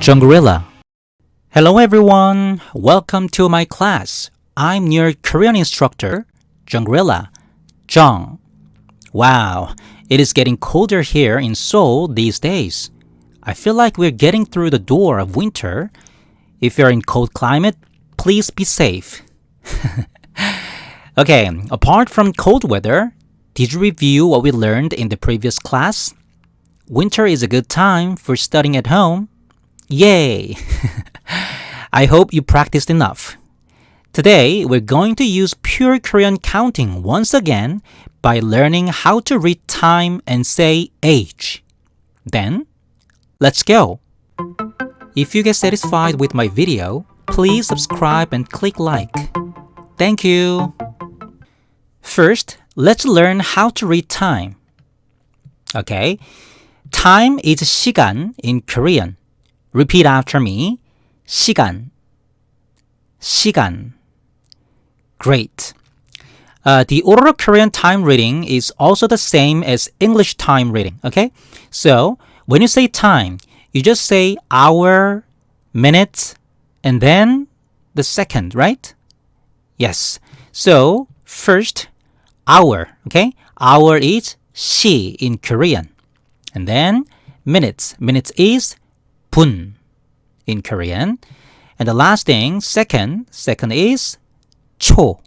Jungorilla. Hello everyone, welcome to my class. I'm your Korean instructor, Jungorilla, Jung. Wow, it is getting colder here in Seoul these days. I feel like we're getting through the door of winter. If you're in cold climate, please be safe. Okay, apart from cold weather, did you review what we learned in the previous class? Winter is a good time for studying at home. Yay! I hope you practiced enough. Today, we're going to use pure Korean counting once again by learning how to read time and say age. Then, let's go! If you get satisfied with my video, please subscribe and click like. Thank you! First, let's learn how to read time. Okay, time is 시간 in Korean. Repeat after me. 시간. 시간. Great. The order of Korean time reading is also the same as English time reading, okay? So, when you say time, you just say hour, minute, and then the second, right? Yes. So, first, hour, okay? Hour is 시 in Korean. And then, minutes. Minutes is 분 in Korean. And the last thing, second is 초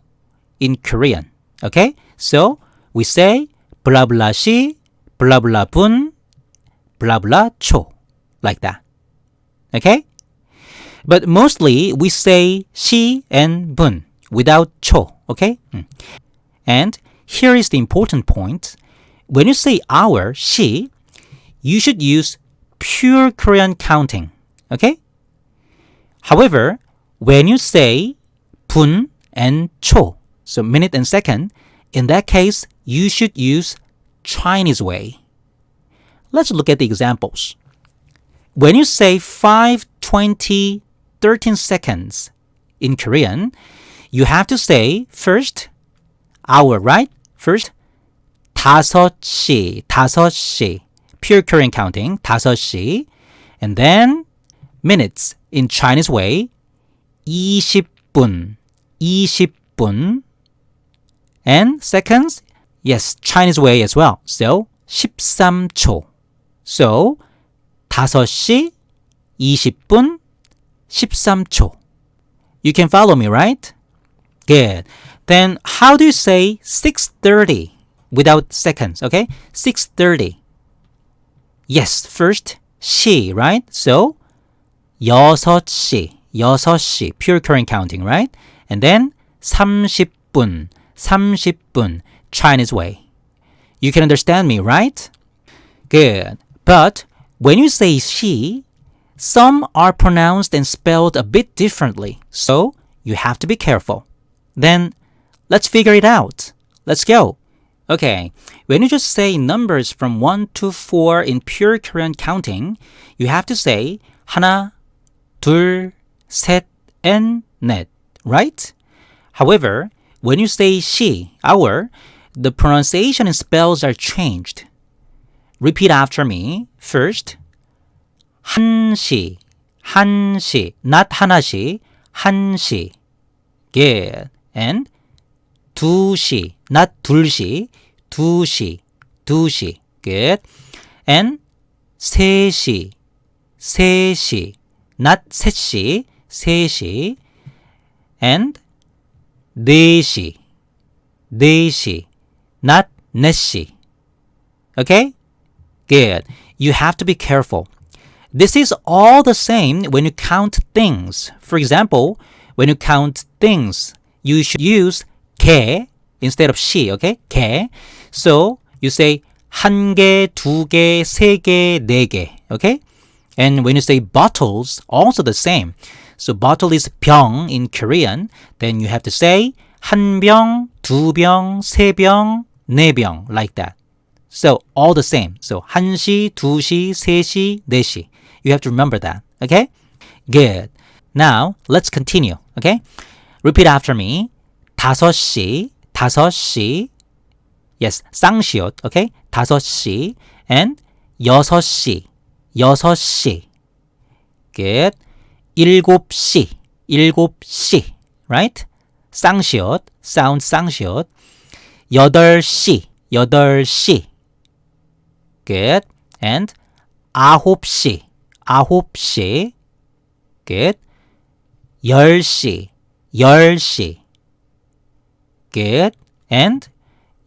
in Korean. Okay? So, we say blah blah 시, blah blah 분, blah blah 초. Like that. Okay? But mostly, we say 시 and 분 without 초. Okay? And here is the important point. When you say hour, 시, you should use pure Korean counting. Okay? However, when you say 분 and 초, so minute and second, in that case, you should use Chinese way. Let's look at the examples. When you say 5:20, 13 seconds in Korean, you have to say first hour, right? First 5시, 5시. Pure Korean counting, 5시. And then minutes in Chinese way, 20분, 20분. And seconds, yes, Chinese way as well. So 13초. So 5시, 20분, 13초. You can follow me, right? Good. Then how do you say 6:30 without seconds, okay? 6:30. Yes, first 시, right? So 6시, 6시, pure Korean counting, right? And then 30분, 30분, Chinese way. You can understand me, right? Good. But when you say 시, some are pronounced and spelled a bit differently. So you have to be careful. Then let's figure it out. Let's go. Okay, when you just say numbers from 1 to 4 in pure Korean counting, you have to say 하나, 둘, 셋, and 넷, right? However, when you say 시, hour, the pronunciation and spells are changed. Repeat after me. First, 한시, 한시, not 하나시, 한시. Good. And 두시, not 둘시, 두시, 두시. Good. And 세시, 세시, not 셋시, 세시. And 네시, 네시, not 넷시. Okay? Good. You have to be careful. This is all the same when you count things. For example, when you count things, you should use 개 instead of 시, okay? 개. So, you say 한 개, 두 개, 세 개, 네 개, okay? And when you say bottles, also the same. So, bottle is 병 in Korean. Then you have to say 한 병, 두 병, 세 병, 네 병, like that. So, all the same. So, 한시, 두시, 세시, 네시. You have to remember that, okay? Good. Now, let's continue, okay? Repeat after me. 5시, 5시. Yes, 쌍시옷, okay? 5시. And 6시, 6시. Good. 7시, 7시, right? 쌍시옷, sound 쌍시옷. 8시, 8시. Good. And 9시, 9시. Good. 10시, 10시. Good. And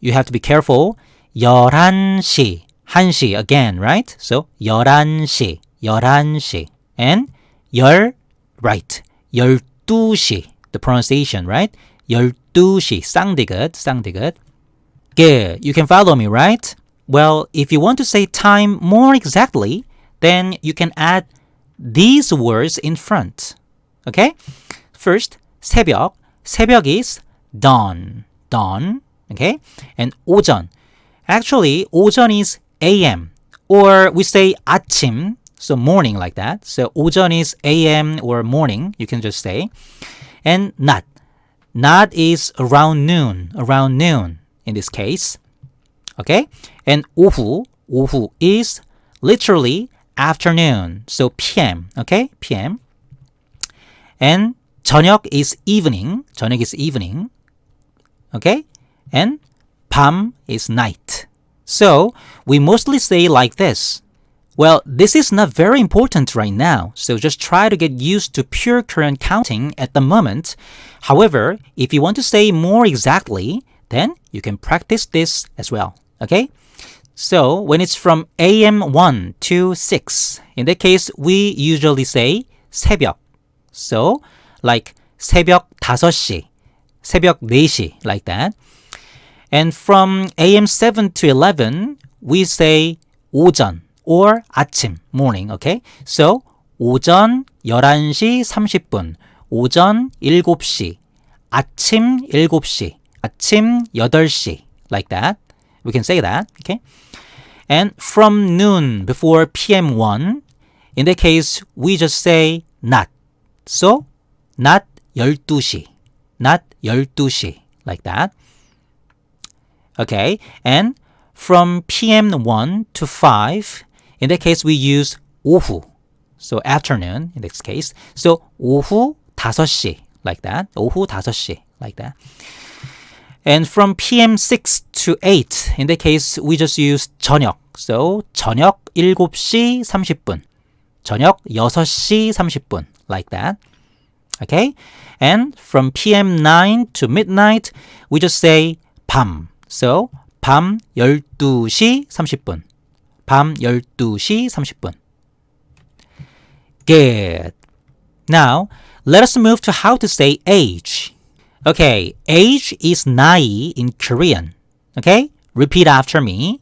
you have to be careful. 11시, 1시 again, right? So 11시, 11시. And right. 12시, the pronunciation, right? 12시, 쌍디귿, 쌍디귿. Good. You can follow me, right? Well, if you want to say time more exactly, then you can add these words in front. Okay? First, 새벽. 새벽 is dawn. Dawn. Okay? And 오전. Actually, 오전 is AM. Or we say 아침. So morning like that. So 오전 is AM or morning. You can just say. And 낮. 낮 is around noon. Around noon in this case. Okay? And 오후. 오후 is literally afternoon. So PM. Okay? PM. And 저녁 is evening. 저녁 is evening. Okay? And 밤 is night. So we mostly say like this. Well, this is not very important right now, so just try to get used to pure Korean counting at the moment. However, if you want to say more exactly, then you can practice this as well. Okay? So when it's from AM 1 to 6, in that case, we usually say 새벽. So like 새벽 5시, 새벽 4시, like that. And from AM 7 to 11, we say 오전 or 아침, morning, okay? So 오전 11시 30분, 오전 7시, 아침 7시, 아침 8시, like that. We can say that, okay? And from noon before PM 1, in that case, we just say 낮. So 낮 12시, 낮 12시, like that. Okay, and from PM 1 to 5, in that case, we use 오후. So afternoon in this case. So 오후 5시, like that. 오후 5시, like that. And from PM 6 to 8, in that case, we just use 저녁. So 저녁 7시 30분. 저녁 6시 30분, like that. Okay? And from PM 9 to midnight, we just say 밤. So 밤 12시 30분. 밤 12시 30분. Good. Now, let us move to how to say age. Okay, age is 나이 in Korean. Okay? Repeat after me.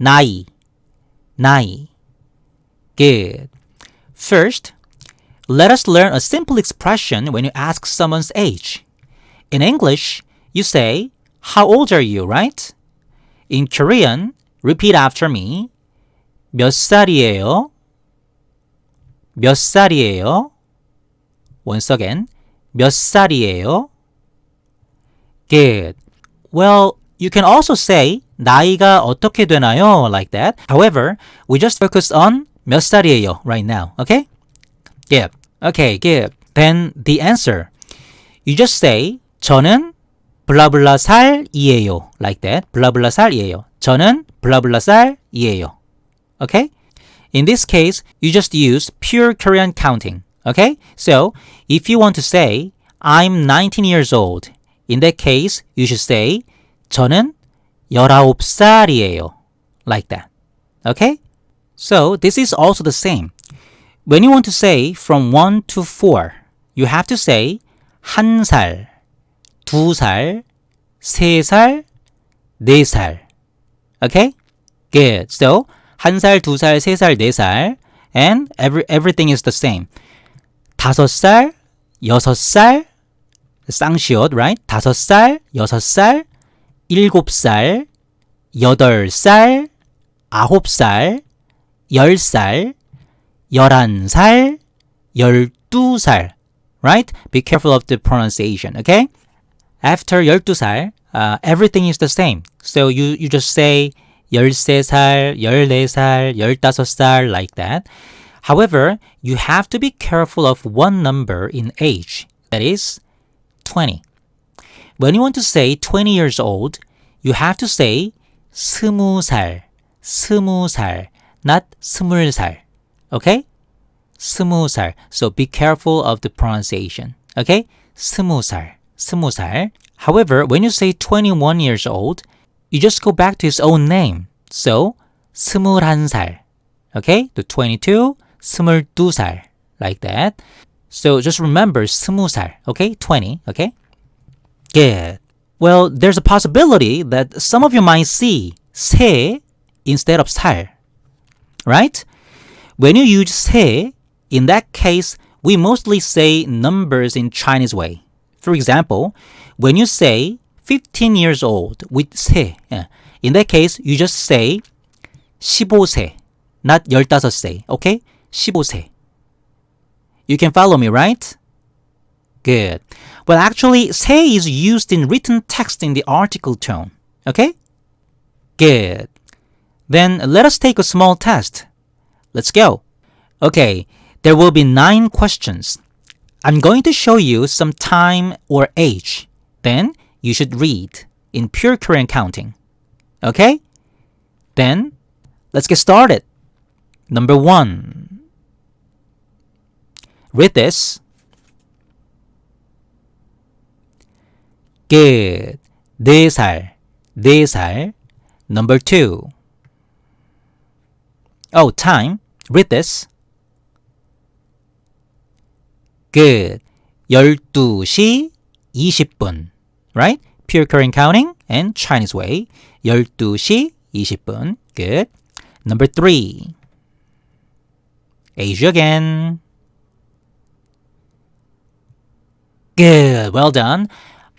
나이. 나이. Good. First, let us learn a simple expression when you ask someone's age. In English, you say, how old are you, right? In Korean, repeat after me. 몇 살이에요? 몇 살이에요? Once again, 몇 살이에요? Good. Well, you can also say 나이가 어떻게 되나요? Like that. However, we just focus on 몇 살이에요 right now. Okay? Good. Okay, good. Then the answer. You just say 저는 블라블라 살이에요. Like that. 블라블라 살이에요. 저는 블라블라 살이에요. Okay? In this case, you just use pure Korean counting. Okay? So, if you want to say, I'm 19 years old, in that case, you should say, 저는 19살이에요. Like that. Okay? So, this is also the same. When you want to say from 1 to 4, you have to say, 1살, 2살, 3살, 4살. Okay? Good. So, 1살, 2살, 3살, 4살. And everything is the same. 5살, 6살, 쌍시옷, right? 5살, 6살, 7살, 8살, 9살, 10살, 11살, 12살. Right? Be careful of the pronunciation, okay? After 12살, everything is the same. So you just say 13살, 14살, 15살, like that. However, you have to be careful of one number in age, that is 20. When you want to say 20 years old, you have to say 20살, 20살, not 20살. Okay? 20살. So be careful of the pronunciation. Okay? 20살, 20살. However, when you say 21 years old, you just go back to his own name. So 21살. Okay? To 22, 22살. Like that. So just remember 20살. Okay? 20. Okay? Good. Well, there's a possibility that some of you might see 세 instead of 살. Right? When you use 세, in that case, we mostly say numbers in Chinese way. For example, when you say 15 years old with 세, in that case, you just say 15세, not 15세, okay? 15세. You can follow me, right? Good. Well, actually, 세 is used in written text in the article tone, okay? Good. Then let us take a small test. Let's go. Okay, there will be 9 questions. I'm going to show you some time or age. Then you should read in pure Korean counting. Okay? Then let's get started. Number 1. Read this. Good. 4살, 4살. Number 2. Oh, time. Read this. Good. 12시 20분. Right? Pure Korean counting and Chinese way. 12시 20분. Good. Number 3. Asia again. Good. Well done.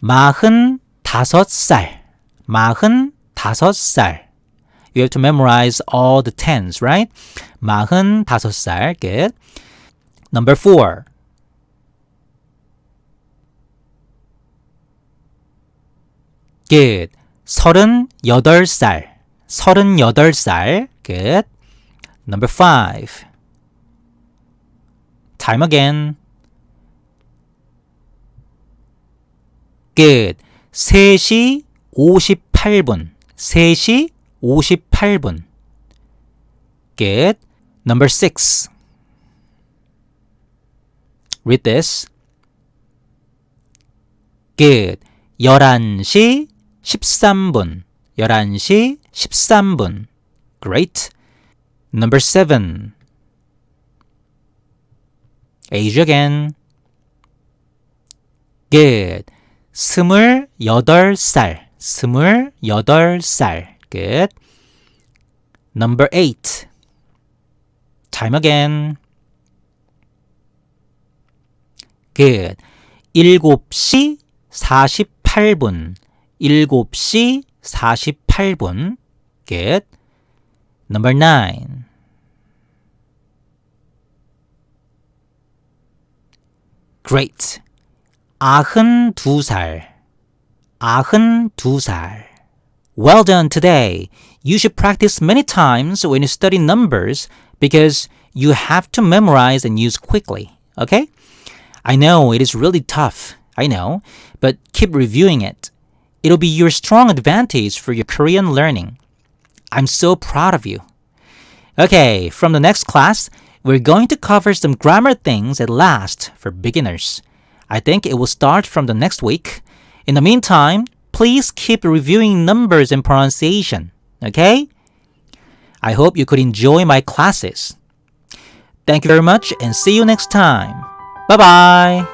45살. 45살. You have to memorize all the tens, right? 45살. Good. Number 4. Good. 38살. 38살. Good. Number 5. Time again. Good. 3시 58분. 3시 58분. Good. Number 6. Read this. Good. 11시 13분. 11시 13분. Great. Number 7. Age again. Good. 28살. 28살. Good. Number 8. Time again. Good. 7시 48분. 7시 48분. Good. Number 9. Great. 92살. 92살. Well done today. You should practice many times when you study numbers because you have to memorize and use quickly. Okay? I know it is really tough. I know. But keep reviewing it. It'll be your strong advantage for your Korean learning. I'm so proud of you. Okay, from the next class, we're going to cover some grammar things at last for beginners. I think it will start from the next week. In the meantime, please keep reviewing numbers and pronunciation. Okay? I hope you could enjoy my classes. Thank you very much and see you next time. Bye-bye.